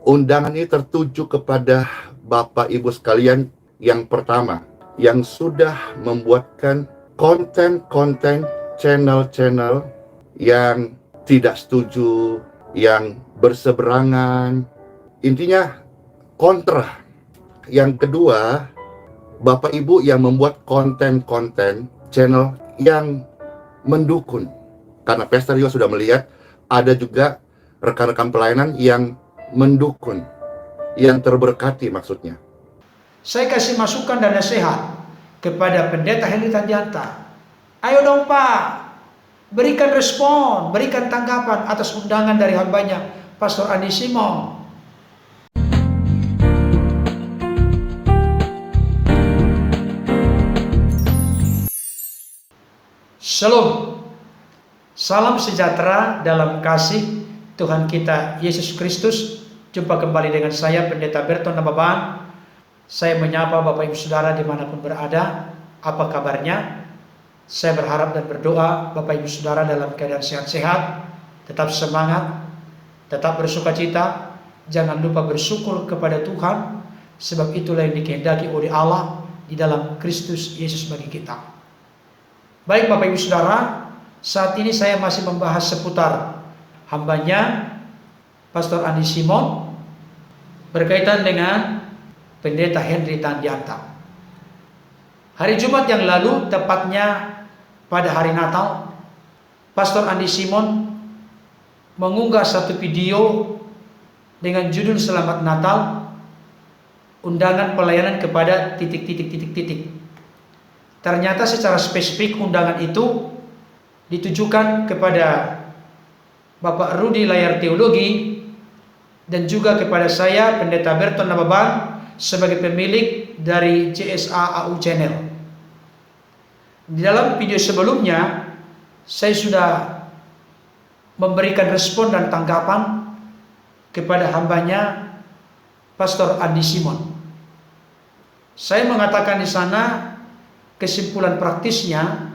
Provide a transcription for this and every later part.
Undangan ini tertuju kepada Bapak Ibu sekalian yang pertama, yang sudah membuatkan konten-konten channel-channel yang tidak setuju, yang berseberangan, intinya kontra. Yang kedua, Bapak Ibu yang membuat konten-konten channel yang mendukung. Karena pastor juga sudah melihat ada juga rekan-rekan pelayanan yang mendukung, yang terberkati maksudnya. Saya kasih masukan dan nasihat kepada Pendeta Henry Tandianta. Ayo dong Pak, berikan respon, berikan tanggapan atas undangan dari hambanya Pastor Andi Simon. Shalom, salam sejahtera dalam kasih Tuhan kita Yesus Kristus. Jumpa kembali dengan saya Pendeta Berton Nababan. Saya menyapa Bapak Ibu Saudara dimanapun berada. Apa kabarnya? Saya berharap dan berdoa Bapak Ibu Saudara dalam keadaan sehat-sehat, tetap semangat, tetap bersukacita. Jangan lupa bersyukur kepada Tuhan, sebab itulah yang dikehendaki oleh Allah di dalam Kristus Yesus bagi kita. Baik Bapak Ibu Saudara, saat ini saya masih membahas seputar hambanya Pastor Andi Simon berkaitan dengan Pendeta Henry Tandianta. Hari Jumat yang lalu, tepatnya pada hari Natal, Pastor Andi Simon mengunggah satu video dengan judul Selamat Natal, undangan pelayanan kepada titik. Ternyata secara spesifik undangan itu ditujukan kepada Bapak Rudi Layar Teologi dan juga kepada saya Pendeta Berton Nababan sebagai pemilik dari JSA AU Channel. Di dalam video sebelumnya saya sudah memberikan respon dan tanggapan kepada hambanya Pastor Andi Simon. Saya mengatakan di sana kesimpulan praktisnya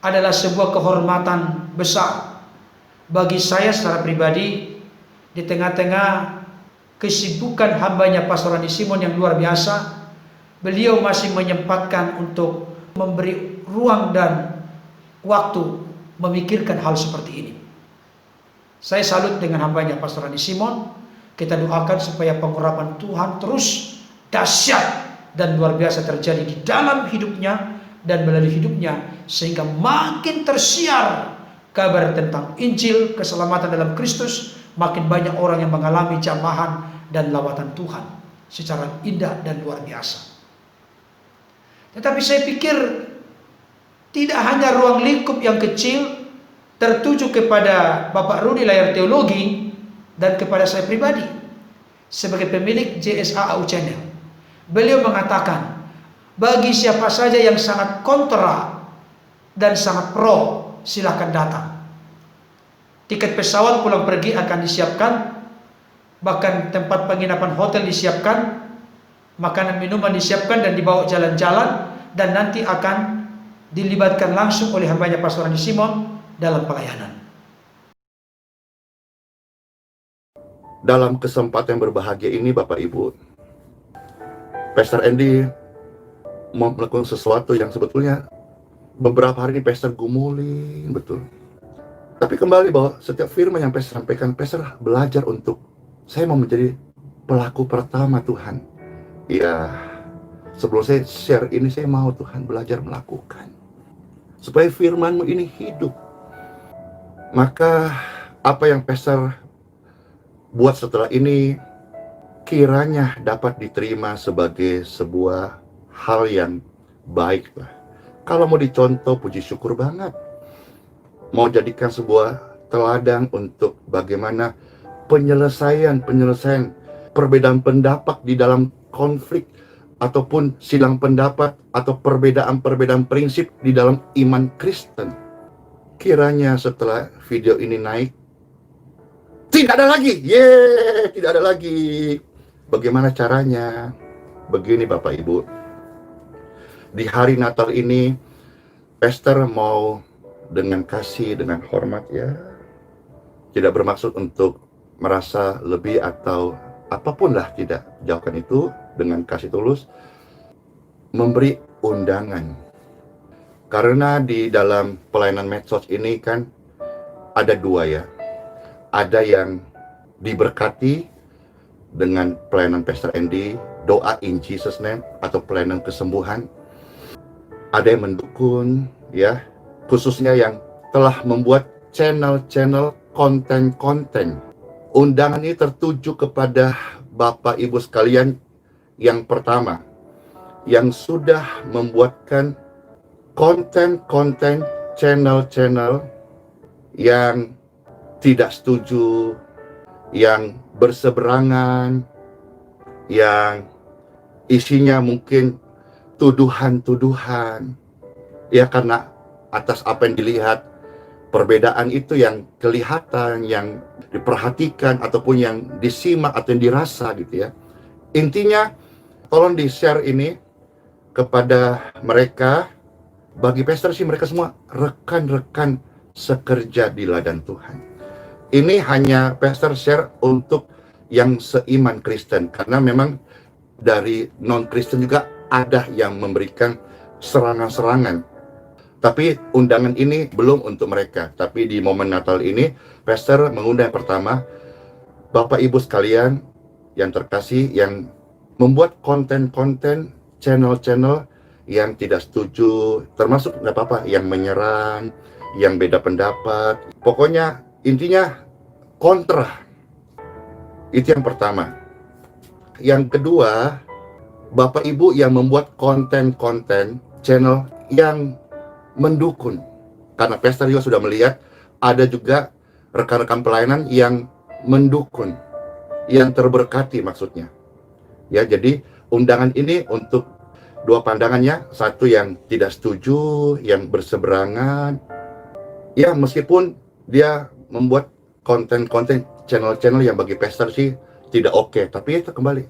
adalah sebuah kehormatan besar bagi saya secara pribadi di tengah-tengah kesibukan hambanya Pastor Andi Simon yang luar biasa. Beliau masih menyempatkan untuk memberi ruang dan waktu memikirkan hal seperti ini. Saya salut dengan hambanya Pastor Andi Simon. Kita doakan supaya pengurapan Tuhan terus dahsyat dan luar biasa terjadi di dalam hidupnya dan melalui hidupnya, sehingga makin tersiar kabar tentang Injil keselamatan dalam Kristus. Makin banyak orang yang mengalami jamahan dan lawatan Tuhan secara indah dan luar biasa. Tetapi saya pikir tidak hanya ruang lingkup yang kecil tertuju kepada Bapak Rudi Layar Teologi dan kepada saya pribadi sebagai pemilik JSA AU Channel. Beliau mengatakan, bagi siapa saja yang sangat kontra dan sangat pro, silakan datang. Tiket pesawat pulang pergi akan disiapkan, bahkan tempat penginapan hotel disiapkan, makanan minuman disiapkan dan dibawa jalan-jalan, dan nanti akan dilibatkan langsung oleh hambanya Pastor Andi Simon dalam pelayanan. Dalam kesempatan yang berbahagia ini Bapak Ibu, Pastor Andy mau melakukan sesuatu yang sebetulnya beberapa hari ini Pastor gumulin betul. Tapi kembali bahwa setiap firman yang Pastor sampaikan, Pastor belajar untuk saya mau menjadi pelaku pertama Tuhan. Ya, sebelum saya share ini, saya mau Tuhan belajar melakukan supaya firman-Mu ini hidup. Maka apa yang Pastor buat setelah ini kiranya dapat diterima sebagai sebuah hal yang baik lah. Kalau mau dicontoh, puji syukur banget. Mau jadikan sebuah teladan untuk bagaimana penyelesaian perbedaan pendapat di dalam konflik ataupun silang pendapat atau perbedaan prinsip di dalam iman Kristen. Kiranya setelah video ini naik, tidak ada lagi. Tidak ada lagi. Bagaimana caranya? Begini Bapak Ibu. Di hari Natal ini, Pastor mau dengan kasih, dengan hormat ya. Tidak bermaksud untuk merasa lebih atau apapun lah, tidak, jauhkan itu dengan kasih tulus, memberi undangan. Karena di dalam pelayanan medsos ini kan ada dua ya, ada yang diberkati dengan pelayanan Pastor Andy, doa in Jesus name atau pelayanan kesembuhan. Ada yang mendukung ya, khususnya yang telah membuat channel-channel konten-konten. Undangan ini tertuju kepada Bapak Ibu sekalian yang pertama, yang sudah membuatkan konten-konten channel-channel yang tidak setuju, yang berseberangan, yang isinya mungkin tuduhan-tuduhan, ya, karena atas apa yang dilihat, perbedaan itu yang kelihatan, yang diperhatikan, ataupun yang disimak atau yang dirasa gitu ya. Intinya, tolong di-share ini kepada mereka. Bagi pastor sih mereka semua rekan-rekan sekerja di ladang Tuhan. Ini hanya pastor share untuk yang seiman Kristen, karena memang dari non-Kristen juga ada yang memberikan serangan-serangan. Tapi undangan ini belum untuk mereka. Tapi di momen Natal ini, pastor mengundang yang pertama, Bapak Ibu sekalian yang terkasih, yang membuat konten-konten, channel-channel yang tidak setuju, termasuk tidak apa-apa, yang menyerang, yang beda pendapat, pokoknya intinya kontra. Itu yang pertama. Yang kedua, Bapak Ibu yang membuat konten-konten channel yang mendukung. Karena pastor juga sudah melihat ada juga rekan-rekan pelayanan yang mendukung, yang terberkati maksudnya. Ya, jadi undangan ini untuk dua pandangannya, satu yang tidak setuju, yang berseberangan. Ya, meskipun dia membuat konten-konten channel-channel yang bagi pastor sih tidak oke, tapi itu kembali.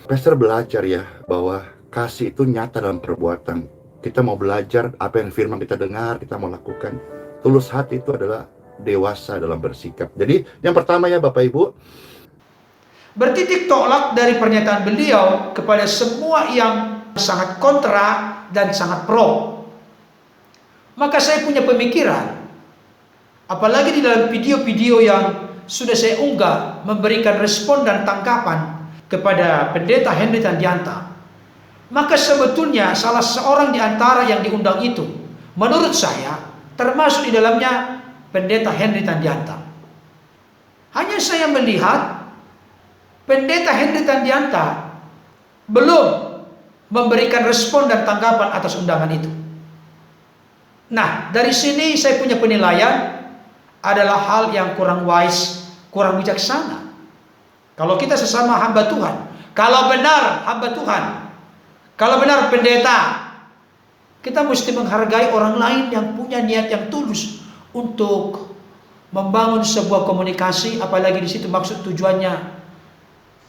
Pastor belajar ya, bahwa kasih itu nyata dalam perbuatan. Kita mau belajar apa yang firman kita dengar, kita mau lakukan. Tulus hati itu adalah dewasa dalam bersikap. Jadi yang pertama ya Bapak Ibu, bertitik tolak dari pernyataan beliau kepada semua yang sangat kontra dan sangat pro. Maka saya punya pemikiran, apalagi di dalam video-video yang sudah saya unggah memberikan respon dan tanggapan kepada Pendeta Henry Tandianta, maka sebetulnya salah seorang di antara yang diundang itu, menurut saya, termasuk di dalamnya Pendeta Henry Tandianta. Hanya saya melihat Pendeta Henry Tandianta belum memberikan respon dan tanggapan atas undangan itu. Nah, dari sini saya punya penilaian adalah hal yang kurang wise, kurang bijaksana. Kalau kita sesama hamba Tuhan, kalau benar hamba Tuhan, kalau benar pendeta, kita mesti menghargai orang lain yang punya niat yang tulus untuk membangun sebuah komunikasi, apalagi di situ maksud tujuannya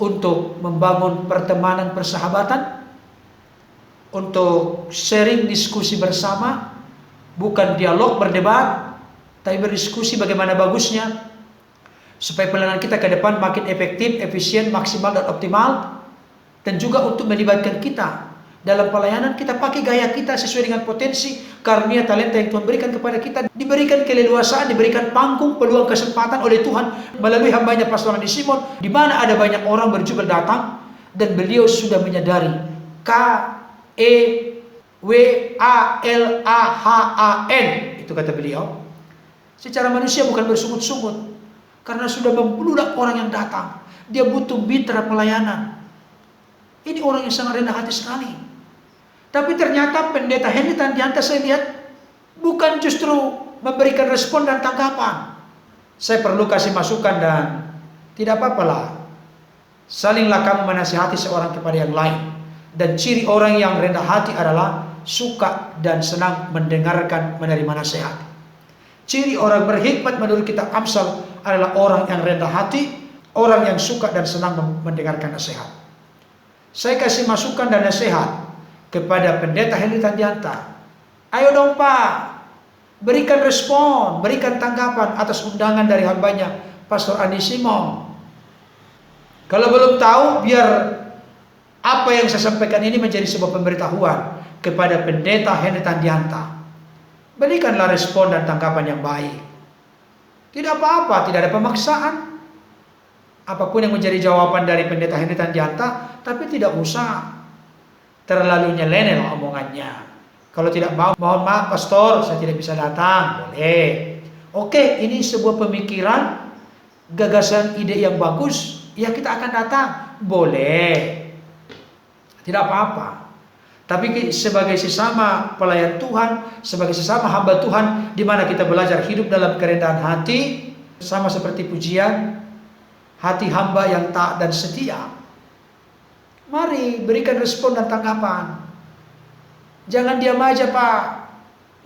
untuk membangun pertemanan, persahabatan, untuk sharing diskusi bersama, bukan dialog berdebat, tapi berdiskusi bagaimana bagusnya supaya pelayanan kita ke depan makin efektif, efisien, maksimal dan optimal. Dan juga untuk melibatkan kita dalam pelayanan, kita pakai gaya kita sesuai dengan potensi, karunia, talenta yang Tuhan berikan kepada kita. Diberikan keleluasaan, diberikan panggung, peluang, kesempatan oleh Tuhan melalui hambanya Pastor Andy Simon, di mana ada banyak orang berjubel datang, dan beliau sudah menyadari KEWALAHAN, itu kata beliau. Secara manusia bukan bersungut-sungut, karena sudah membludak orang yang datang. Dia butuh mitra pelayanan. Ini orang yang sangat rendah hati sekali. Tapi ternyata Pendeta Henry Tandianta saya lihat bukan justru memberikan respon dan tanggapan. Saya perlu kasih masukan dan tidak apa-apalah. Salinglah kamu menasihati seorang kepada yang lain. Dan ciri orang yang rendah hati adalah suka dan senang mendengarkan, menerima nasihat. Ciri orang berhikmat menurut kitab Amsal adalah orang yang rendah hati, orang yang suka dan senang mendengarkan nasihat. Saya kasih masukan dan nasihat kepada Pendeta Henry Tandianta. Ayo dong Pak, berikan respon, berikan tanggapan atas undangan dari hambanya Pastor Andy Simon. Kalau belum tahu, biar apa yang saya sampaikan ini menjadi sebuah pemberitahuan kepada pendeta Henry Tandianta. Berikanlah respon dan tanggapan yang baik. Tidak apa-apa, tidak ada pemaksaan. Apapun yang menjadi jawaban dari pendeta Henry Tandianta, tapi tidak usah terlalu nyeleneh omongannya. Kalau tidak mau, mohon maaf pastor, saya tidak bisa datang, boleh. Oke, ini sebuah pemikiran, gagasan, ide yang bagus, ya kita akan datang, boleh. Tidak apa-apa. Tapi sebagai sesama pelayan Tuhan, sebagai sesama hamba Tuhan, di mana kita belajar hidup dalam kerendahan hati, sama seperti pujian, hati hamba yang taat dan setia. Mari berikan respon dan tanggapan. Jangan diam aja Pak,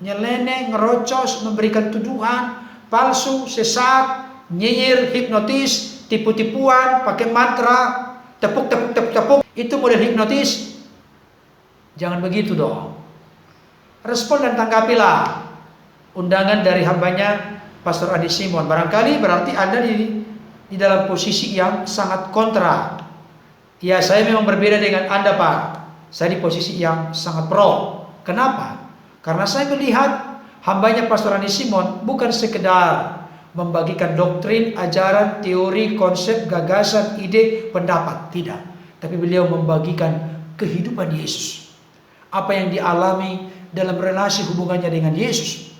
nyeleneh, ngerocos, memberikan tuduhan palsu, sesat, nyinyir, hipnotis, tipu-tipuan, pakai mantra, tepuk. Itu model hipnotis. Jangan begitu dong. Respon dan tanggapilah undangan dari hambanya Pastor Adi Simon. Barangkali berarti Anda di dalam posisi yang sangat kontra. Ya, saya memang berbeda dengan Anda Pak. Saya di posisi yang sangat pro. Kenapa? Karena saya melihat hambanya Pastor Adi Simon bukan sekedar membagikan doktrin, ajaran, teori, konsep, gagasan, ide, pendapat. Tidak. Tapi beliau membagikan kehidupan Yesus. Apa yang dialami dalam relasi hubungannya dengan Yesus.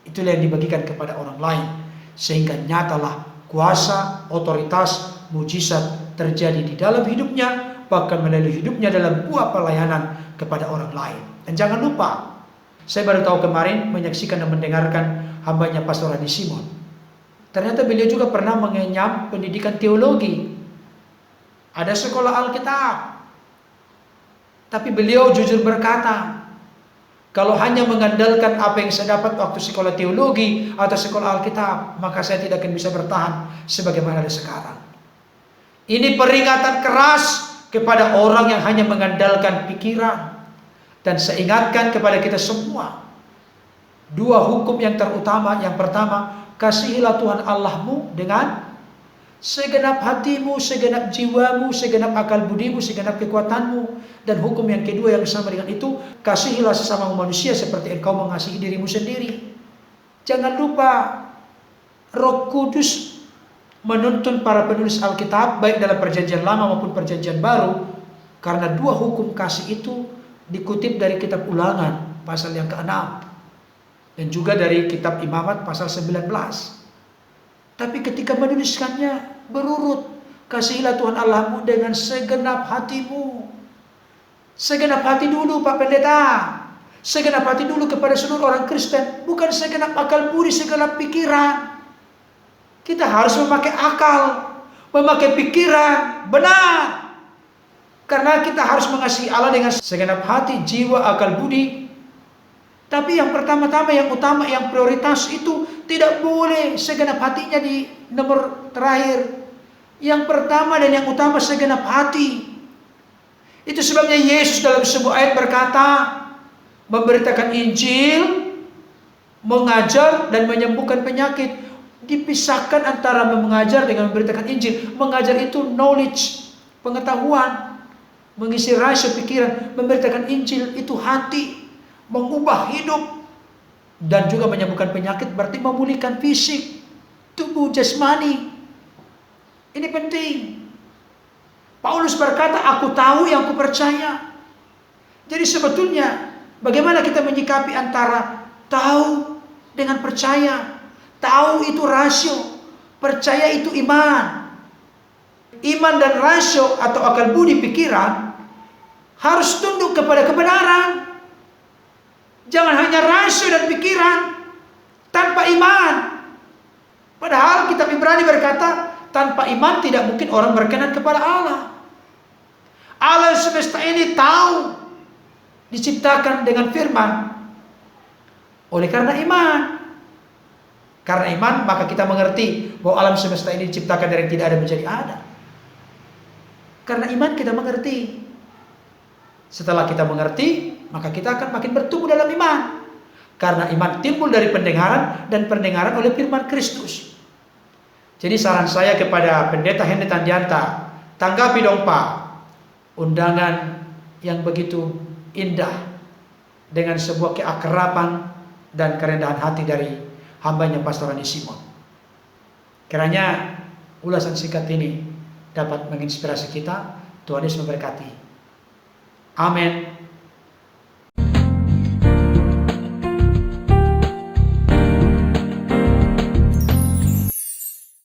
Itulah yang dibagikan kepada orang lain. Sehingga nyatalah kuasa, otoritas, mujizat terjadi di dalam hidupnya. Bahkan melalui hidupnya dalam buah pelayanan kepada orang lain. Dan jangan lupa, saya baru tahu kemarin menyaksikan dan mendengarkan hambanya Pastor Adi Simon. Ternyata beliau juga pernah mengenyam pendidikan teologi. Ada sekolah Alkitab. Tapi beliau jujur berkata, kalau hanya mengandalkan apa yang saya dapat waktu sekolah teologi atau sekolah Alkitab, maka saya tidak akan bisa bertahan sebagaimana ada sekarang. Ini peringatan keras kepada orang yang hanya mengandalkan pikiran. Dan saya ingatkan kepada kita semua, dua hukum yang terutama. Yang pertama, kasihilah Tuhan Allahmu dengan segenap hatimu, segenap jiwamu, segenap akal budimu, segenap kekuatanmu. Dan hukum yang kedua yang sama dengan itu, kasihilah sesama manusia seperti engkau mengasihi dirimu sendiri. Jangan lupa, Roh Kudus menuntun para penulis Alkitab, baik dalam perjanjian lama maupun perjanjian baru, karena dua hukum kasih itu dikutip dari kitab Ulangan pasal yang ke-6 dan juga dari kitab Imamat pasal 19. Tapi ketika menuliskannya berurut, kasihilah Tuhan Allahmu dengan segenap hatimu. Segenap hati dulu Pak Pendeta. Segenap hati dulu kepada seluruh orang Kristen, bukan segenap akal budi, segenap pikiran. Kita harus memakai akal, memakai pikiran, benar. Karena kita harus mengasihi Allah dengan segenap hati, jiwa, akal budi. Tapi yang pertama-tama, yang utama, yang prioritas itu tidak boleh segenap hatinya di nomor terakhir. Yang pertama dan yang utama segenap hati. Itu sebabnya Yesus dalam sebuah ayat berkata, memberitakan Injil, mengajar dan menyembuhkan penyakit. Dipisahkan antara mengajar dengan memberitakan Injil. Mengajar itu knowledge, pengetahuan, mengisi rahasia pikiran. Memberitakan Injil itu hati, mengubah hidup, dan juga menyembuhkan penyakit berarti memulihkan fisik, tubuh, jasmani. Ini penting. Paulus berkata, aku tahu yang aku percaya. Jadi sebetulnya bagaimana kita menyikapi antara tahu dengan percaya? Tahu itu rasio, percaya itu iman. Iman dan rasio atau akal budi pikiran harus tunduk kepada kebenaran. Jangan hanya rasio dan pikiran tanpa iman. Padahal kitab Ibrani berkata, tanpa iman tidak mungkin orang berkenan kepada Allah. Allah semesta ini tahu, diciptakan dengan firman. Oleh karena iman. Karena iman maka kita mengerti bahwa alam semesta ini diciptakan dari tidak ada menjadi ada. Karena iman kita mengerti. Setelah kita mengerti, maka kita akan makin bertumbuh dalam iman. Karena iman timbul dari pendengaran, dan pendengaran oleh firman Kristus. Jadi saran saya kepada Pendeta Henry Tandianta tanggapi dong Pak undangan yang begitu indah dengan sebuah keakraban dan kerendahan hati dari hambanya Pastor Rani Simon. Kiranya ulasan singkat ini dapat menginspirasi kita. Tuhan Yesus memberkati. Amin.